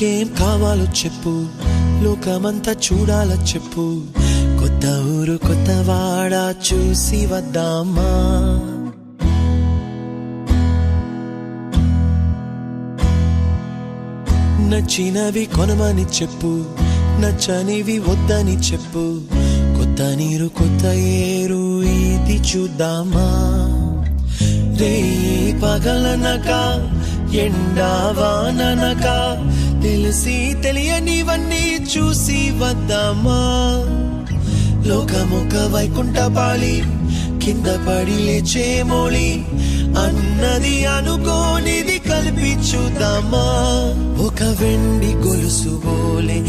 నీకేం కావాలో చెప్పు, లోకమంతా చూడాల చెప్పు, కొత్త ఊరు కొత్త వాడ చూసి వద్దామా. నచ్చినవి కొనమని చెప్పు, నచ్చనివి వద్దని చెప్పు, కొత్త నీరు కొత్త ఏరు ఇది చూద్దామా. రే పగలనక ఎండావాననక తెలిసి తెలియనివన్నీ చూసి వద్దామా. లోకమొక వైకుంఠపాళి, కింద పడి లేచే మోళి, అన్నది అనుకోనిది కలిపి చూద్దామా. ఒక వెండి గొలుసు బోలే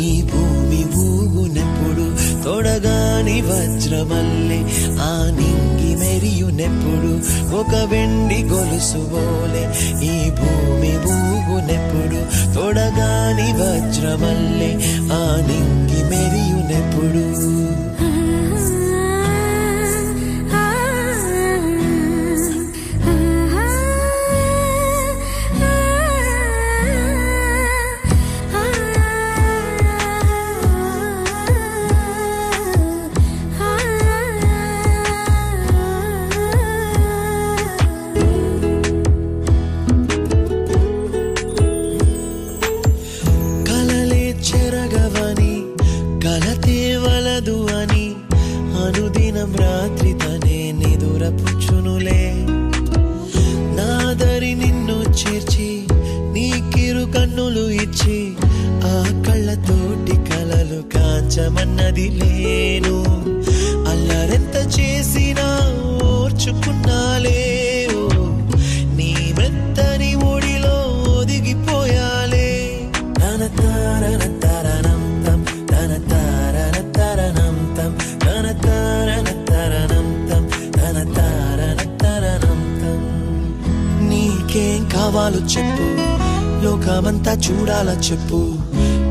ఈ భూమి ఊగునెప్పుడు, తొడగాని వజ్రమల్లే ఆ నింగి మెరియునెప్పుడు. ఒక వెండి గొలుసు బోలే ఈ భూమి ఊగునెప్పుడు, తొడగాని వజ్రమల్లే ఆ నింగి మెరియునెప్పుడు. కలతేవలదు అని అనుదినం రాత్రి తనే నిదురపుచ్చునులే. నాదరి నిన్ను చేర్చి నీకిరు కన్నులు ఇచ్చి, ఆ కళ్ళతోటి కలలు కాంచమన్నది లేను. అల్లరెంత చేసినా ఓర్చుకున్నాలే, నీ మెత్తని ఒడిలో ఒదిగిపోయాలే. తన తారన తరణం తం, తన తారన తరణం తం, తన తారన తరణం తం, తన తారన తరణం తం. నీకేం కావాలో చెప్పు, లోకమంతా చూడాల చెప్పు,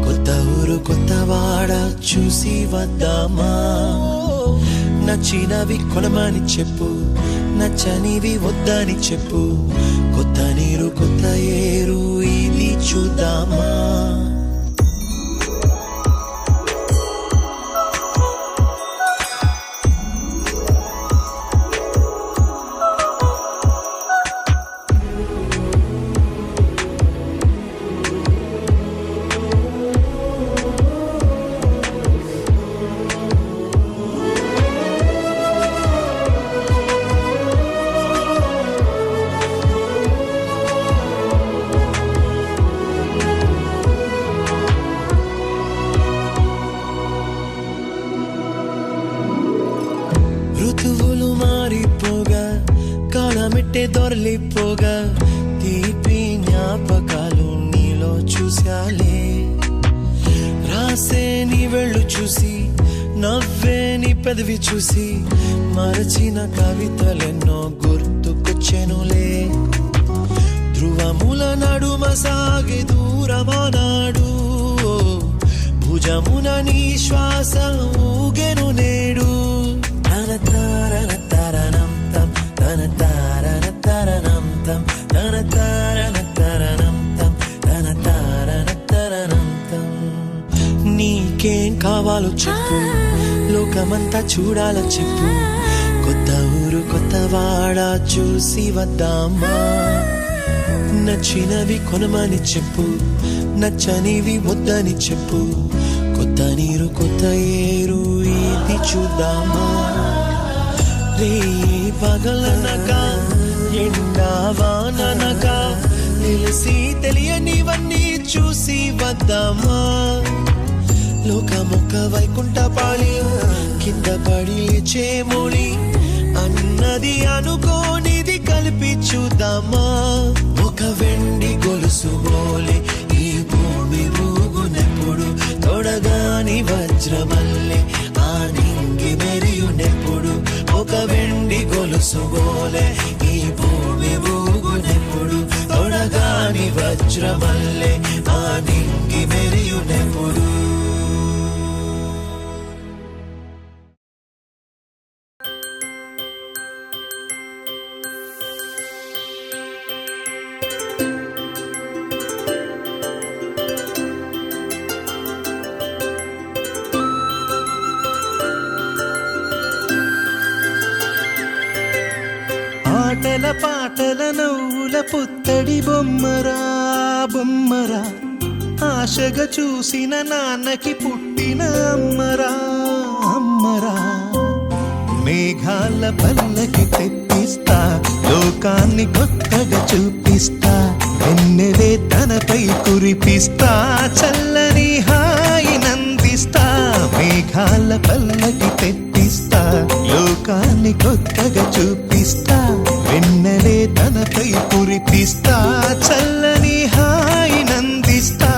కొత్త ఊరు కొత్త వాడ చూసి వద్దామా. నచ్చినవి కొనమని చెప్పు, నచ్చనివి వద్దని చెప్పు, కొత్త నీరు కొత్త ఏరు ఇది చూద్దామా. ఋతువులు మారిపోగా, కాలమిట్టే దొరలిపోగా, తీపి జ్ఞాపకాలు నీలో చూశాలే. రాసే నీ వెళ్ళు చూసి, నవ్వే నీ పెదవి చూసి, మరచిన కవితలెన్నో గుర్తుకొచ్చెనులే. ధ్రువముల నడుమ సాగే దూరమానాడు, భుజమున నీ శ్వాస ఊగెను నేడు. తన తారన తరణం తం, తన తారన తరణం తం, తన తారన తరణం తం, తన తారన తరణం తం. నీకేం కావాలో చెప్పు, లోకమంతా చూడాల చెప్పు, కొత్త ఊరు కొత్త వాడ చూసి వద్దామా. నచ్చినవి కొనమని చెప్పు, నచ్చనివి వద్దని చెప్పు, కొత్త నీరు కొత్త ఏరు ఇది చూద్దామా. రే పగలనక ఎండావాననక తెలిసి తెలియనివన్నీ చూసి వద్దామా. లోకమొక వైకుంఠపాళి, కింద పడి లేచే మోళి, అన్నది అనుకోనిది కలిపి చూద్దామా. ఒక వెండి గొలుసు బోలే ఈ భూమి ఊగునెప్పుడు, తొడగాని వజ్రమల్లే ఆ నింగి మెరియునెప్పుడు. ఒక వెండి గొలుసు బోలే ఈ భూమి ఊగునెప్పుడు, తొడగాని వజ్రమల్లే ఆ నింగి మెరియునెప్పుడు. ఆటల పాటల నవ్వుల పుత్తడి బొమ్మరా బొమ్మరా, ఆశగా చూసిన నాన్నకి పుట్టిన అమ్మరా అమ్మరా. మేఘాల పల్లకి తెప్పిస్తా, లోకాన్ని కొత్తగా చూపిస్తా, వెన్నెలే తనపై కురిపిస్తా, చల్లని హాయి నందిస్తా. మేఘాల పల్లకి తెప్పిస్తా, లోకాన్ని కొత్తగా చూపిస్తా, వెన్నెలే తనపై కురిపిస్తా, చల్లని హాయి నందిస్తా.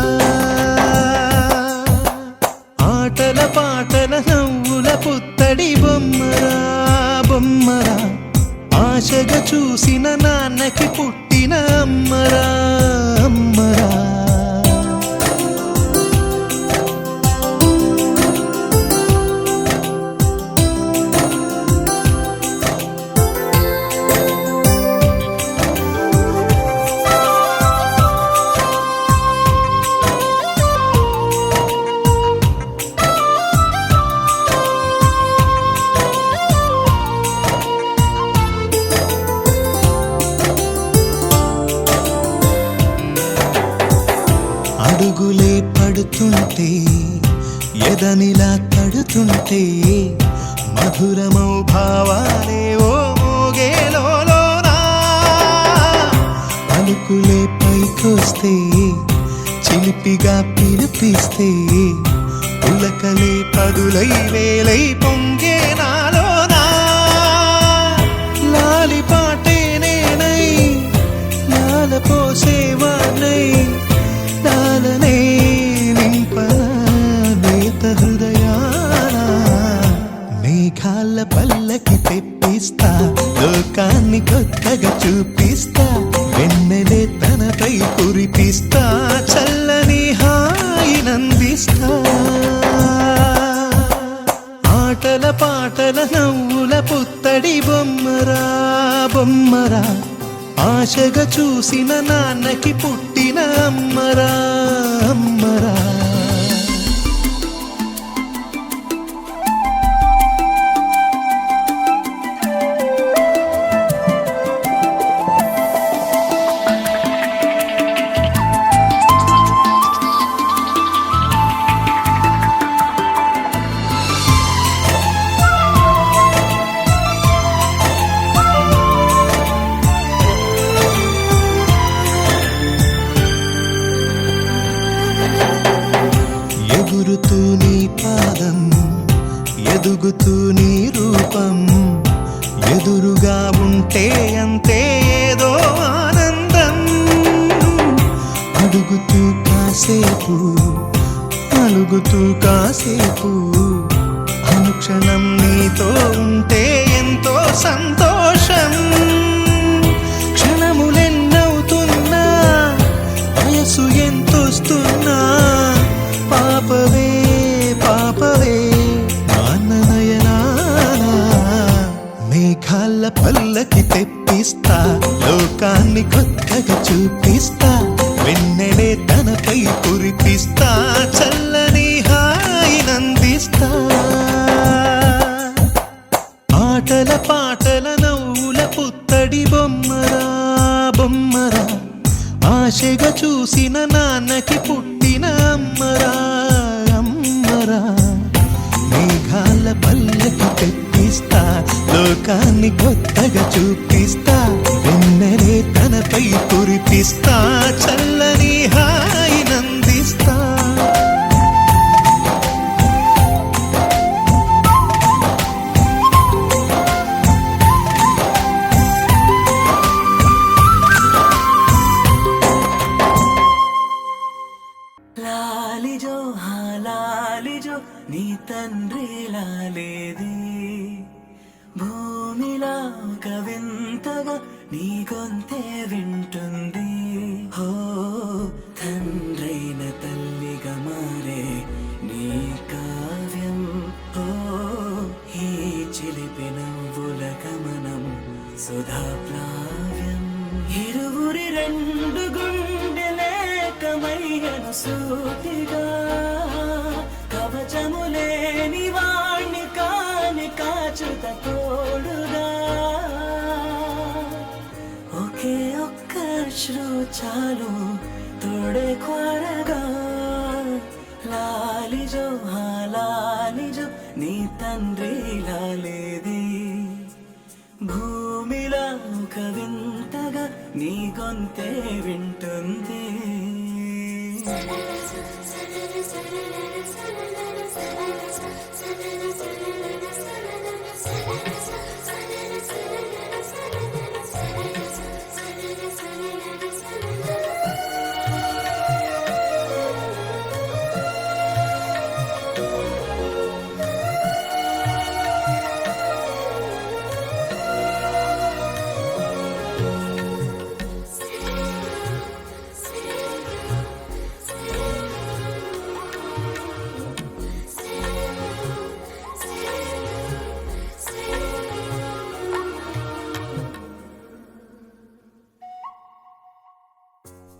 ఆటల పాటల నవ్వుల పుత్తడి బొమ్మరా బొమ్మరా, ఆశగా చూసిన నాన్నకి పుట్టిన అమ్మరా అమ్మరా. అడుగులే పడుతుంటే ఎదనిలా తడుతుంటే, మధురమౌ భావాలే ఓ మోగేలోనా. పలుకులే పైకొస్తే చిలిపిగా పిలిపిస్తే, పులకలే పదులై వేలై పొంగే నాలోనా. లాలి పాటే నేనై లాల పోసేవాణ్ణై, నాలనే నింపనా నేత హృదయాన. మేఘాల పల్లకి తెప్పిస్తా, లోకాన్ని కొత్తగా చూపిస్తా, వెన్నెలే తనపై కురిపిస్తా, చల్లని హాయి నందిస్తా. ఆటల పాటల నవ్వుల పుత్తడి బొమ్మరా బొమ్మరా, ఆశగా చూసిన నాన్నకి పుట్టిన అమ్మరా అమ్మరా. ఎగురుతూ నీ పాదం, ఎదుగుతూ నీ రూపం, ఎదురుగా ఉంటే అంతే ఏదో ఆనందం. అడుగుతూ కాసేపు అలుగుతూ కాసేపు, అనుక్షణం నీతో ఉంటే ఎంతో సంతోషం. క్షణములెన్నవుతున్నా, వయసు ఎంతొస్తున్నా, పాపవే పాపవే నాన్ననయనానా. మేఘాల పల్లకి తెప్పిస్తా, లోకాన్ని కొత్తగా చూపిస్తా, వెన్నెలే తనపై కురిపిస్తా, చల్లని హాయి నందిస్తా. ఆటల పాటల నవ్వుల పుత్తడి బొమ్మరా బొమ్మరా, ఆశగా చూసిన నాన్నకి పుట్టిన అమ్మరా అమ్మరా. మేఘాల పల్లకి తెప్పిస్తా, లోకాన్ని కొత్తగా చూపిస్తా, వెన్నెలే తనపై కురిపిస్తా, చల్లని హాయి నందిస్తా. లాలిజో లాలిజో నీ తండ్రి లాలేది, భూమిలా ఒక వింతగా నీ గొంతే వింటుంది. హో తండ్రైన తల్లిగా మారే నీ కావ్యం, హో ఈ చిలిపి నవ్వుల గమనం సుధా ప్లావ్యం. ఇరువురి రెండు గుండెలేకమయ్యను సూటిగా, కవచములేని వాణ్ణి కాని కాచుత తోడుగా. ಅಶ್ರು ಚಾಲು ತೊಡೆ ಕೊರಗ లాలిజో లాలిజో నీ తండ్రి లాలేది భూమిలా ఒక వింతగా నీ గొంతే వింటుంది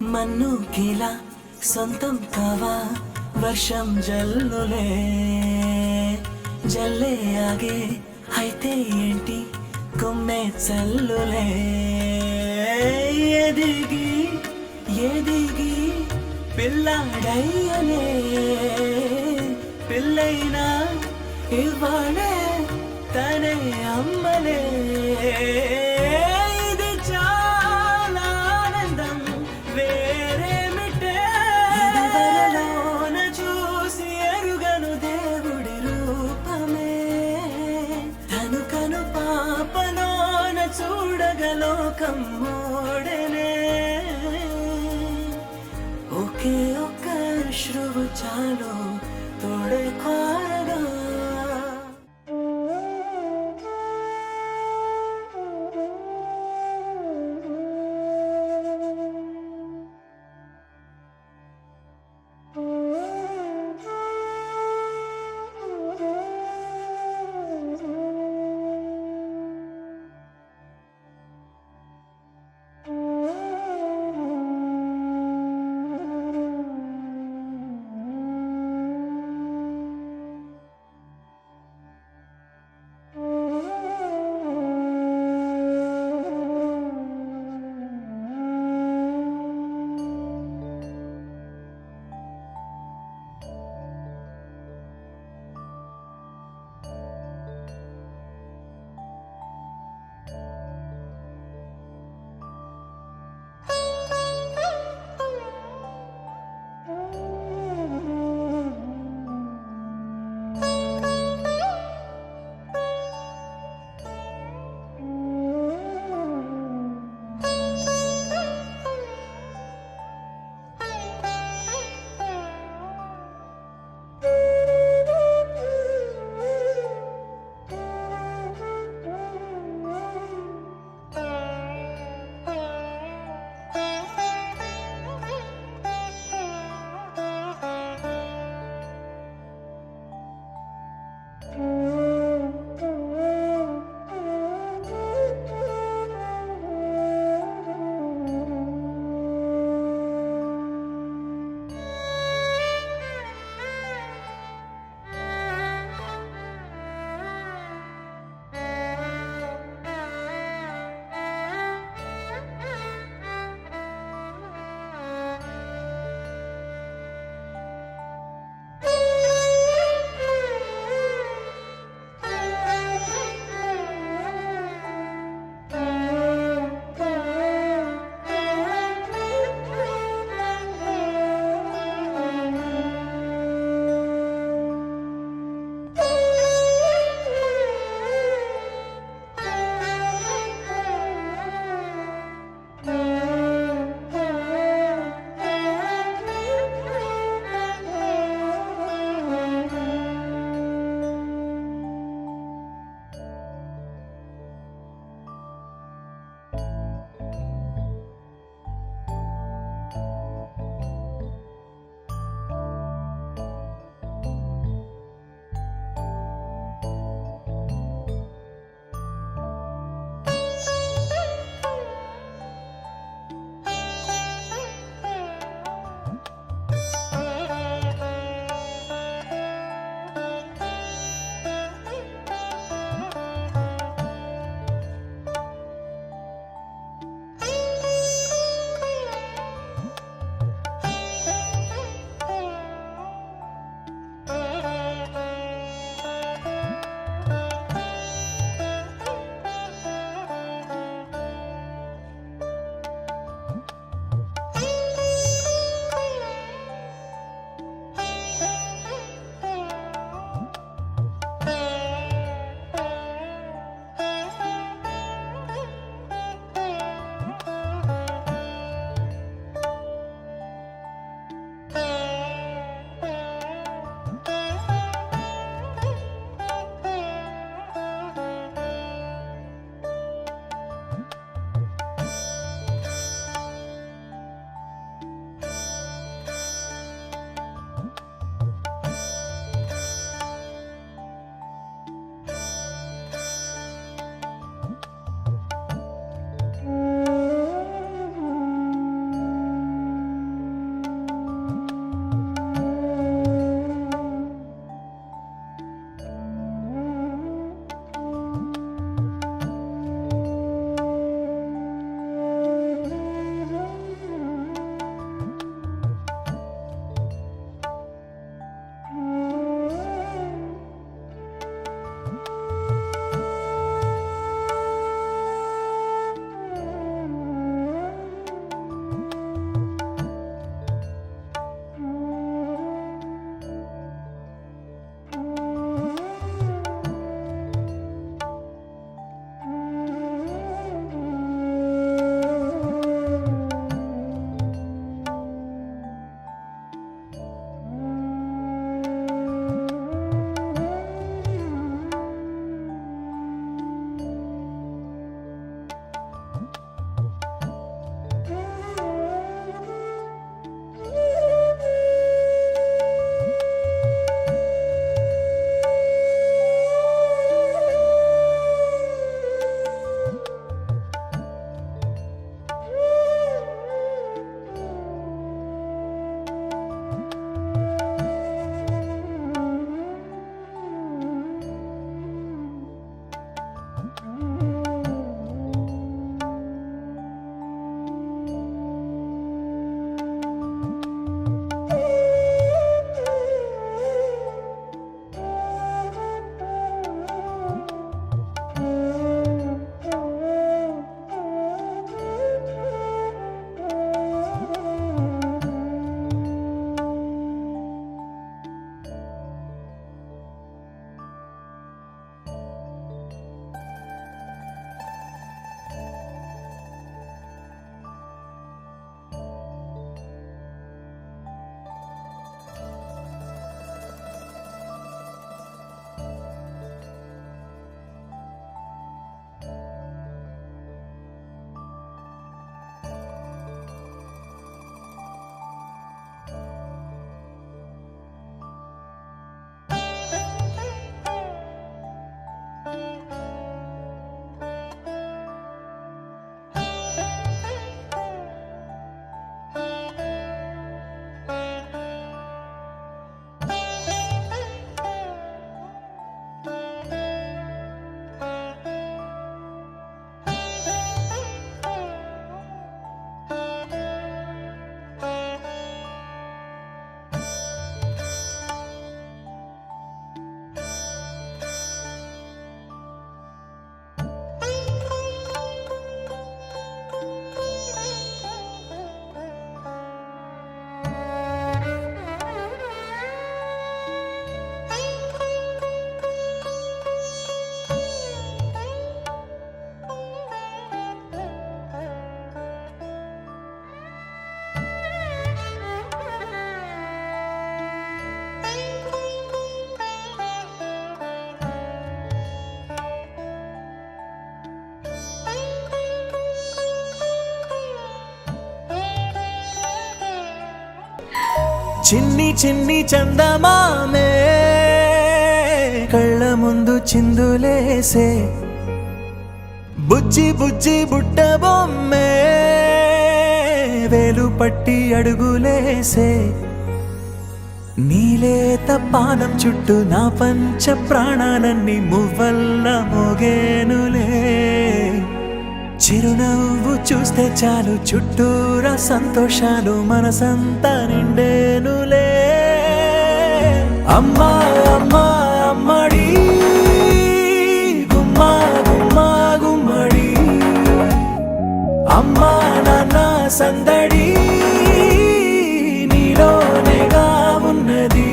మన్ను కీలా సొంతం కావా వర్షం జల్లులే జల్లే ఆగే అయితే ఏంటి కొమ్మె చల్లులే ఎదిగి ఎదిగి పిల్లాడయ్యనే పిల్లైనా ఇవ్వాలే తనే అమ్మలే ఇది చాలా ఆనందం వేరేమిటే ఇదివరలోన చూసి ఎరుగను దేవుడి రూపమే తను కను పాపలోన చూడగలోకం మోడనే ఒకే ఒక్క శ్రువు చాలు తోడే కోరగా చిన్ని చిన్ని చందమామే కళ్ళ ముందు చిందులేసే బుజ్జి బుజ్జి బుట్ట బొమ్మే వేలు పట్టి అడుగులేసే నీలేత పానం చుట్టూ నా పంచ ప్రాణాలన్నీ మువ్వల్ల మోగేనులే చిరునవ్వు చూస్తే చాలు చుట్టూరా సంతోషాలు మనసంతా నిండేనులే అమ్మా అమ్మా అమ్మడి గుమ్మా గుమ్మా గుమ్మడి అమ్మా నాన్న సందడి నీలోనేగా ఉన్నది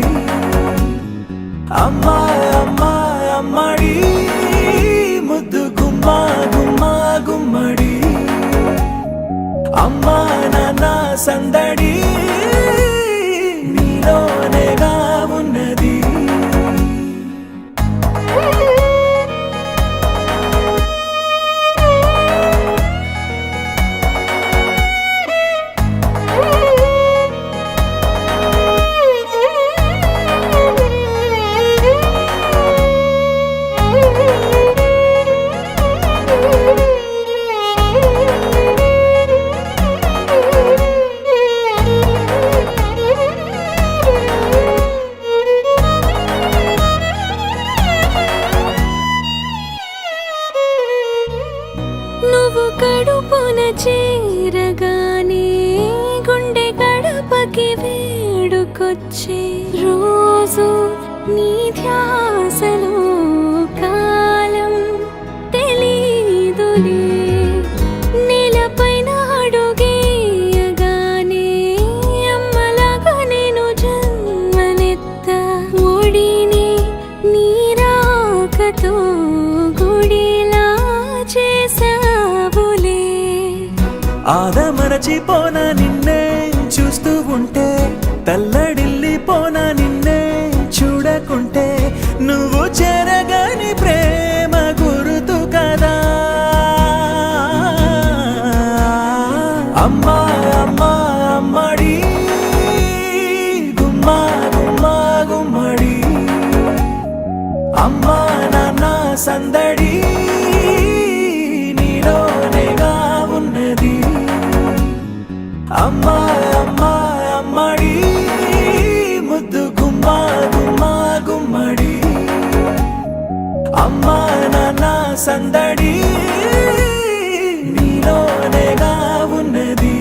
అమ్మా అమ్మా అమ్మడి ముద్దు గుమ్మా గుమ్మా గుమ్మడి అమ్మా నాన్న సందడి నీలోనేగా ఉన్నది నువ్వు కడుపున చేరగానే గుండె గడపకి వేడుకొచ్చే రోజు నీ ధ్యాసలో కాలం తెలీదులే నేలపైన అడుగేయగానే అమ్మలాగా నేను జన్మనెత్త ఒడిని నీ రాకతో గుడిలా చేసావులే ఆదమరచిపోనా నిన్నే చూస్తూ ఉంటే తల్లడిల్లిపోనా నిన్నే చూడకుంటే నువ్వు చెరగని ప్రేమ గుర్తు కదా అమ్మా అమ్మా అమ్మడి గుమ్మా గుమ్మా గుమ్మడి అమ్మా నాన్న సందడి నీలోనేగా ఉన్నది అమ్మా అమ్మా అమ్మడి ముద్దు గుమ్మా గుమ్మా గుమ్మడి అమ్మా నాన్న సందడి నీలోనేగా ఉన్నది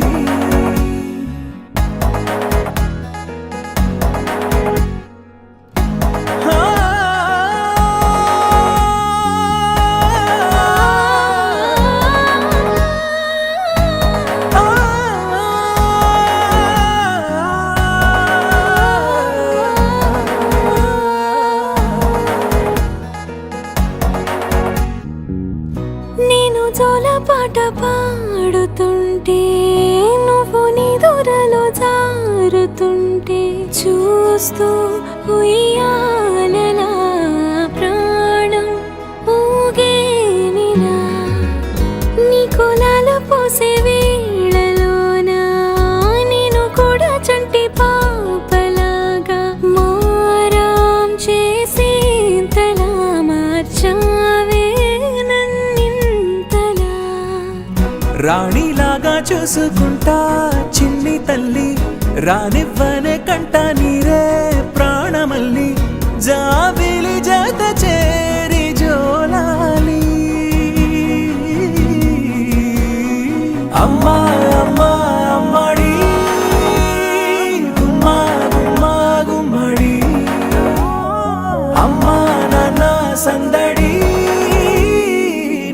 నేను జోలపాట పాడుతుంటే నువ్వు నిదురలో జారుతుంటే చూస్తూ ఉయ్యాలలా ప్రాణం ఊగేనిలా నీ కులాల పోసే వేళలోన నేను కూడా చంటి పాపలాగా మారాం చేసేంతలా మార్చావే నన్నింతలా రాణిలాగా చూసుకుంటా చిన్ని తల్లి రానివ్వనే కంట నీరే ప్రాణమల్లి జాబిలి జత చేరి జోలాలి అమ్మా అమ్మా అమ్మడి గుమ్మా గుమ్మా గుమ్మడి అమ్మా నాన్న సందడి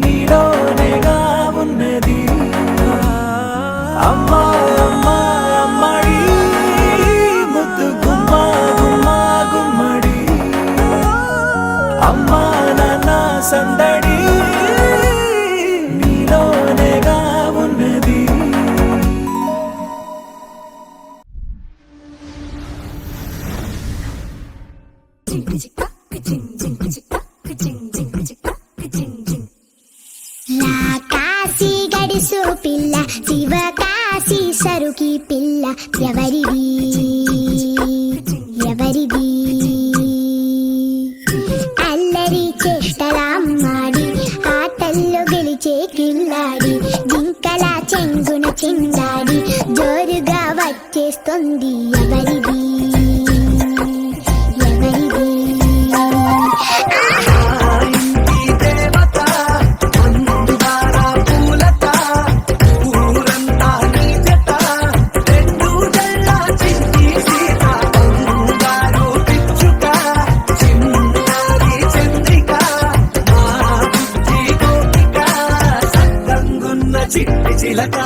నీలోనేగా ఉన్నది అమ్మా అమ్మా అమ్మడి ముద్దు గుమ్మా గుమ్మా గుమ్మడి అమ్మా నాన్న సందడి నీలోనేగా ఉన్నది నా కాశీ గడిసు పిల్ల శివ కాశీ సరుకి పిల్ల ఎవరిది ఉంది ఎవరిది ఎవరిది చిట్టి చిలక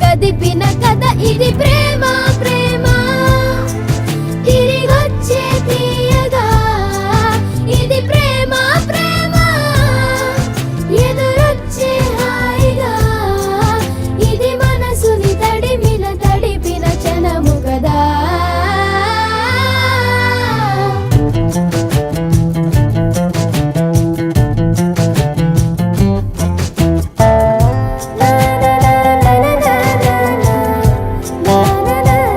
కదిపిన కథ ఇది ప్రేమ ప్రేమ తిరిగొచ్చే తీయగా ఇది ప్రేమ ప్రేమ ఎదురొచ్చే హాయిగా ఇది మనసుని తడిపిన క్షణము కదా la la la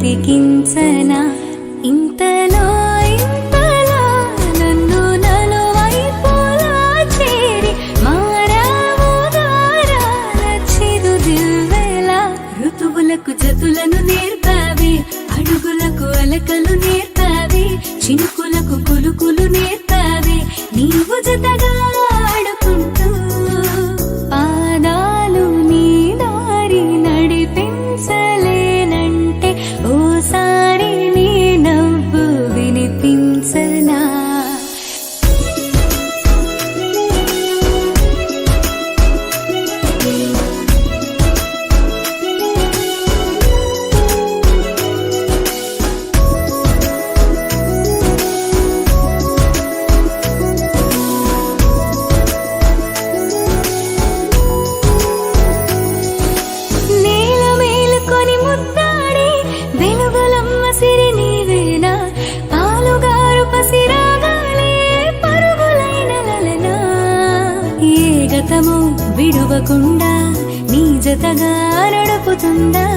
బ్రతికించనా ఇంతలో ఇంతలా నన్ను నలువైపులా చేరి మారావు గారాల చిరుదివ్వెలా ఋతువులకు జతులను నేర్పావి అడుగులకు అలకలు నేర్పావి చినుకులకు కులుకులు నేర్పావి నీవు జతగా ఆడుకుంటూ పాదాలు నీ దారి నడిపించలేనంటే ఓసారి నీ నవ్వు వినిపించనా నేల మేలుకొని ముద్దాడి వెలుగులమ్మ సిరి నీవేనా పాలుగారు పసిరాగాలే పరుగులైన లలనా ఏ గతము విడువకుండా నీ జతగా నడుపుతుందా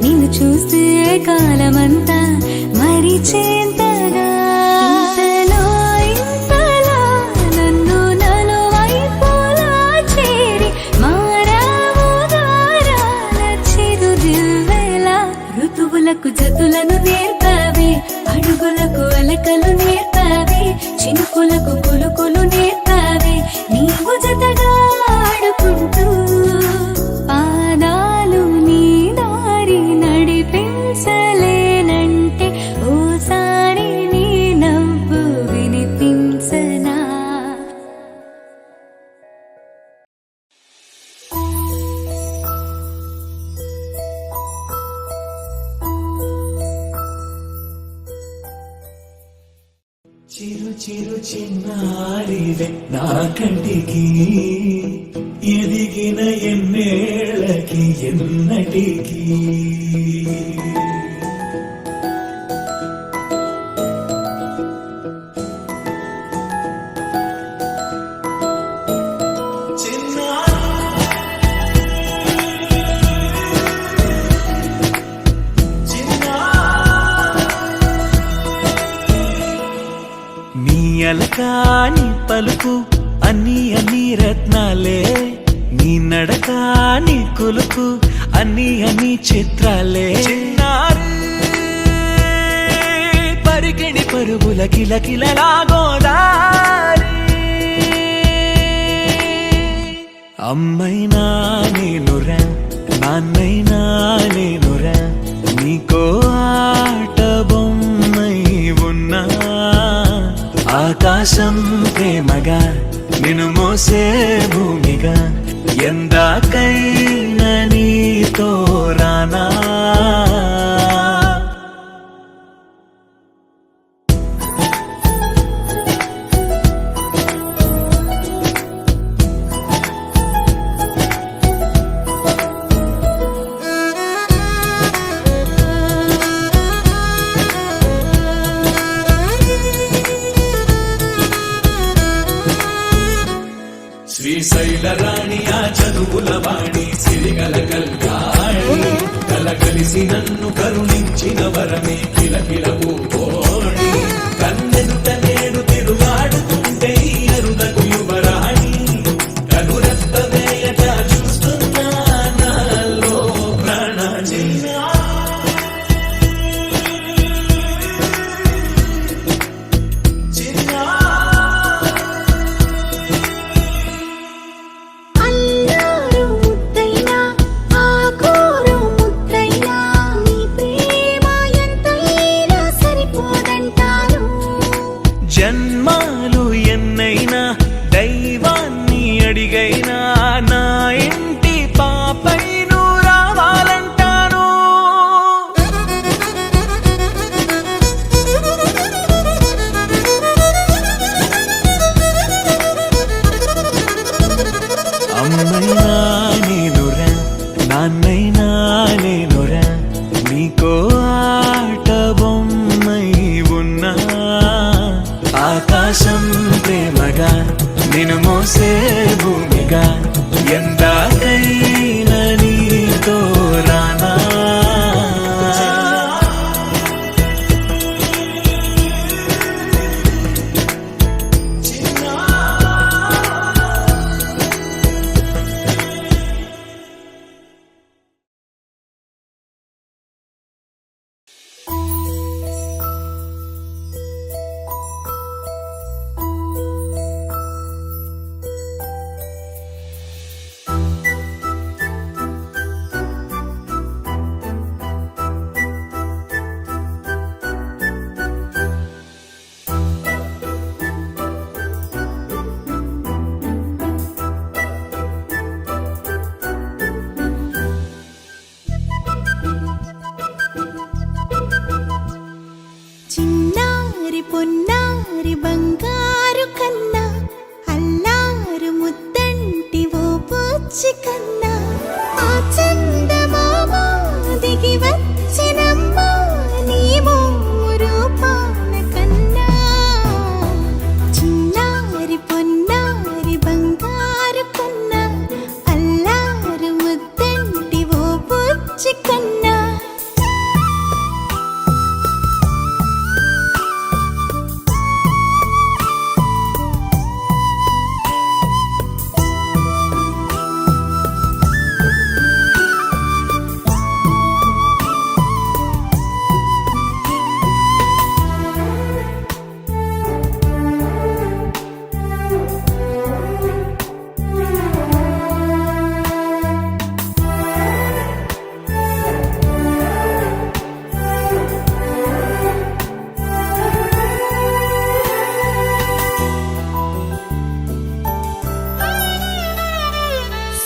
నిన్ను చూస్తే కాలమంతా మరిచేంతగా ఇంతలో ఇంతలా నన్ను నలువైపులా చేరి మారావు గారాల చిరుదివ్వెలా ఋతువులకు జతులను నేర్పావి అడుగులకు అలకలు నేర్పావి చినుకులకు కులుకులు నేర్పావి నీవు జతగా ఆడుకుంటూ పాదాలు నీ దారి నడిపించలేనంటే ఓసారి నీ నవ్వు వినిపించనా చిరు చిరు చిన్నారివే నా కంటికి ఎదిగిన ఎన్నేళ్ళకి ఎన్నటికి నీ అలకాని పలుకు అన్ని అన్ని రత్నాలే నీ నడకాని కులుకు అన్ని అన్ని చిత్రాలే పరికిణి పరుగుల కిలకిలలాగోదారి అమ్మైనా నేనురా నాన్నైనా నేనురా నీకో ఆట బొమ్మై ఉన్నా ఆకాశం ప్రేమగా నిన్ను మోసే భూమిగా ఎందాకైనా నీతో రానా శ్రీశైల రాణి ఆ చదువుల వాణి సిరిగల కల్యాణి కలగలిసి నన్ను కరుణించిన వరమే కిలకిల పూకోణి కన్నెదుట నేడు తిరుగాడుతుంటే ఈ అరుదకు యువరాణి కనురెప్ప వేయట చూస్తున్నా నాలో ప్రాణాన్ని అల్లారు ముద్దైనా ఆకోరు ముద్దైనా నీ ప్రేమ ఎంతైనా సరిపోదంటాను జన్మాలు ఎన్నైనా దైవాన్ని అడిగైనా నా ఇంటి పాపై నువ్వు రావాలంటాను అమ్మైనా నేనురా నాన్నైనా నేనురా నీకో ఆట బొమ్మై ఉన్నా ఆకాశం ప్రేమగా నిన్ను మోసే భూమిగా ఎందాకైనా నీతో రానా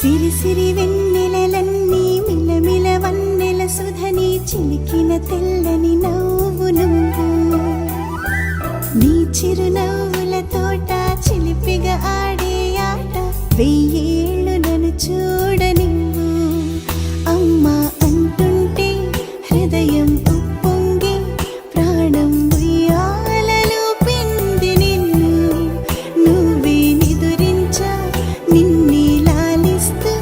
సిరి సిరి వెన్నెలలన్నీ మిలమిల వన్నెల సుధని చిలికిన తెల్లని నవ్వు నువ్వు నీ చిరునవ్వుల తోట చిలిపిగా ఆడే ఆట వెయ్యేళ్ళు నన్ను చూడనివ్వు అమ్మా అంటుంటే హృదయం ఉప్పొంగి ప్రాణం ఉయ్యాలలో పిండి నిన్ను నువ్వే నిదురించా నిన్నే లాలిస్తూ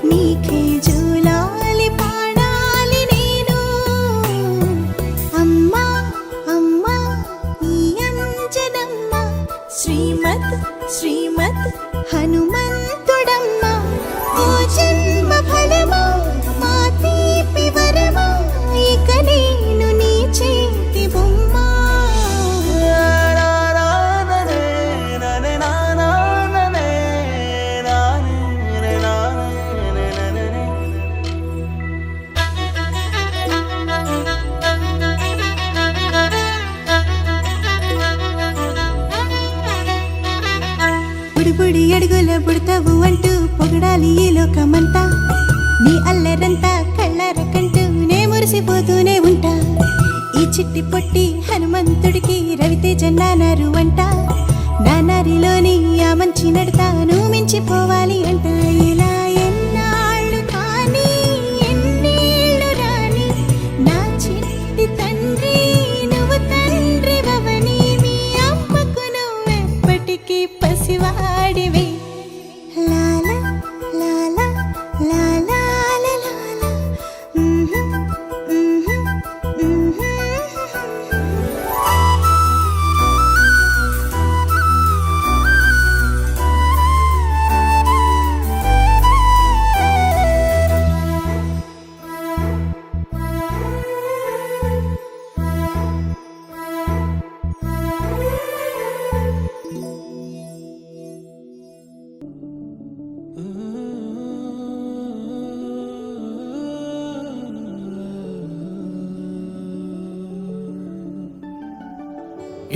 నీకే జోలాలి పాడాలి నేను అమ్మా అమ్మా ఈ అంజనమ్మ శ్రీమత్ శ్రీమత్ హనుమంతుడమ్మ ఓ జన్మ ఫలమా మా తీపి వరమా ఇక నేను నీ చేతి బొమ్మ బుడి అడుగుల బుడతావు అంటూ పొగడాలి ఈ లోకమంతా నీ అల్లరంతా కళ్ళారకంటూ నే మురిసిపోతూనే ఉంటా ఈ చిట్టి పొట్టి హనుమంతుడికి రవితేజ నానారు అంట నానారిలోని ఆ మంచి నడతాను మించిపోవాలి అంట ఇలా ఎన్నాళ్ళు కానీ ఎన్నేళ్ళు రాని నా చిట్టి తండ్రి నువ్వు తండ్రి భవని మీ అమ్మకు నువ్వెప్పటికీ పసివాడివి లాల లాల లాల లాల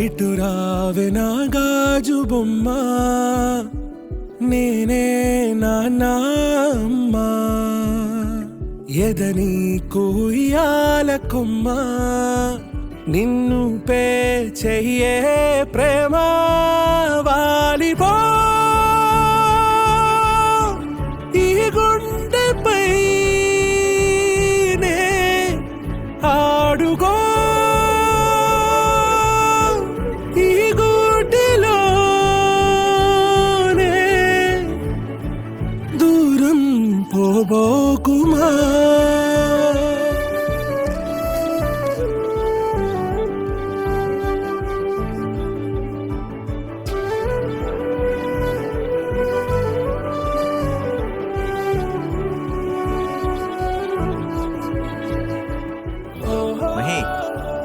ఇటు రావే నా గాజు బొమ్మ నేనే నాన్నమ్మ ఎదని కుయ్యాల కొమ్మ నిన్ను పే చెయ్యే ప్రేమ వాలిపో ఈ గుండెపై నే ఆడుగో ఈ గుడ్డిలోనే దూరం పోబోకుమా మహి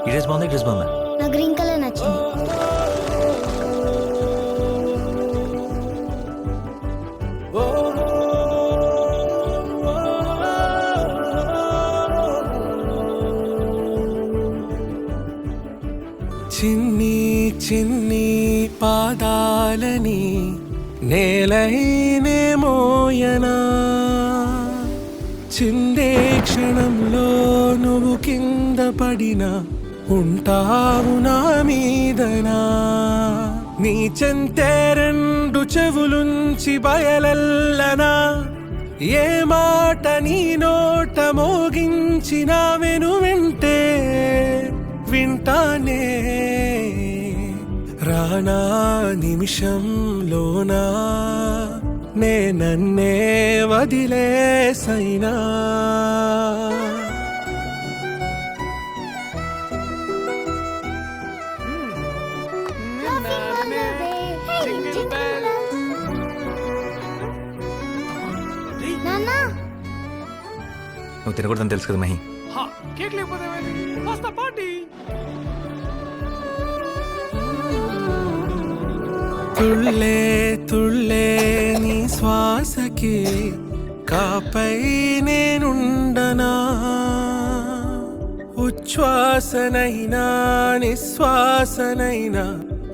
ఈ డ్రెస్ బాగుంది, ఈ డ్రెస్ బాగుంది. నా గ్రీన్ కలర్ నచ్చింది. చిన్ని చిన్ని పాదాలని నేలైనే మోయనా చిందే క్షణంలో నువ్వు కింద పడినా ఉంటావు నా మీదనా నీ చెంతే రెండు చెవులుంచి బయలెల్లనా ఏ మాట నీ నోట మోగించిన వెను వింటే వింటానే రానా నిమిషంలోనా నే నన్నే వదిలేసైనా నాన్నా నువ్వు తినకూడదని తెలుసు కదా మహి. కేక్ లేకపోతే వస్తా పార్టీ తుళ్ళే తుళ్ళే నీ శ్వాసకి కాపై నేనుండనా ఉచ్ఛ్వాసనైనా నిశ్వాసనైనా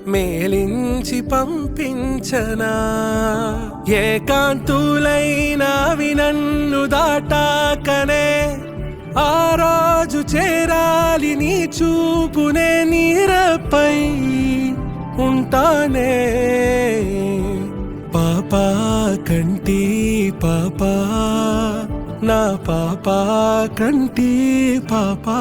మేలించి పంపించనా ఏకాంతులైనవి నన్ను దాటాకనే ఆ రోజు చేరాలి నీ చూపునే నీరపై ఉంటానే పాపా కంటి పాపా నా పాపా కంటి పాపా